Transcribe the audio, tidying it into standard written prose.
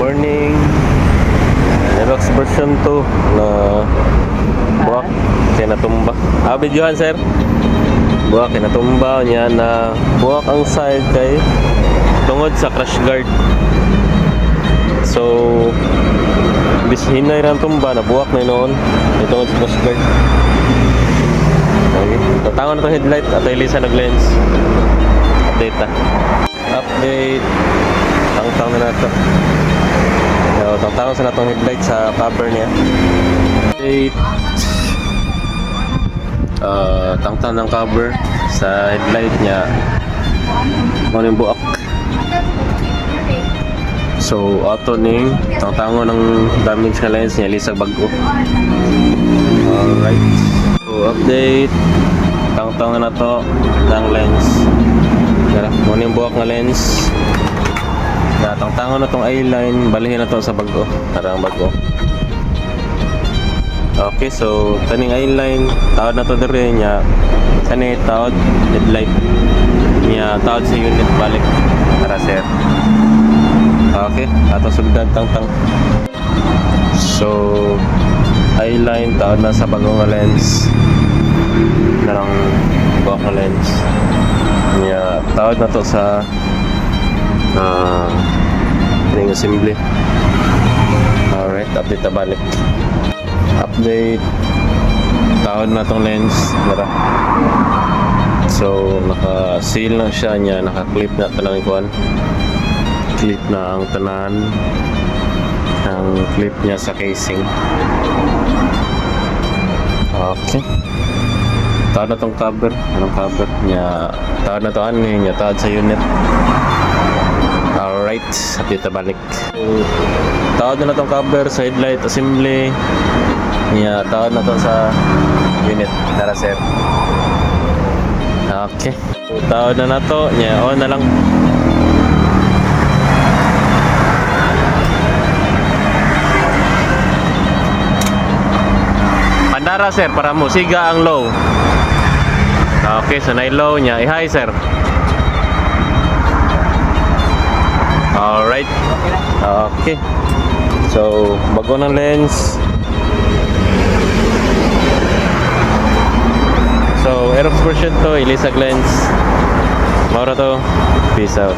Morning. Aerox version 2 na buwak kaya natumba. Videohan sir. Buwak kaya natumba niya na buwak ang side kay tungod sa crash guard. So bis hinay ran tumba na buwak na noon tungod sa crash guard. Okay. Tatangon na itong headlight at ilisa nag-lens. Update na. Update. Tangtang na nato. Tangtang sa natong headlight sa cover niya. Update. Tangtang ng cover sa headlight niya. Ano yung buak. So auto ning tangtangon ng damage na lens niya lisag bago. Alright. So update. Tangtang na to ng lens. Tara, ano yung buwak na lens. Tangtangon na tong eyeline, balihin na to sa bago. Tara ang bago. Okay, so kaning eyeline, tawad na to dire niya. Kani tawad headlight niya, tawad sa unit balik. Tara sir. Okay, ato sugdan tangtang. So eyeline tawad na sa bagong lens. Narang buwak na lens. Niya, tawad na to sa ring assembly. Alright, update na balik. Update. Tawad na tong lens. Dara. So, naka-seal na siya niya. Naka-clip na tanan kuan. Clip na ang tanan. Ang clip niya sa casing. Okay. Tawad na tong cover. Anong cover niya? Tawad na to niya. Tawad sa unit. Alright, update na balik. So, tawad na tong cover sa headlight assembly. Yeah, tawad na to sa unit. Tara sir. Okay. So, tawad na to. Yeah, on na lang. Pandara sir, para mo siga ang low. Okay, so na-low niya. I-high sir. Alright. Okay. So, bago ng lens. So, Aerox version to, ilisag lens. Maura to. Peace out.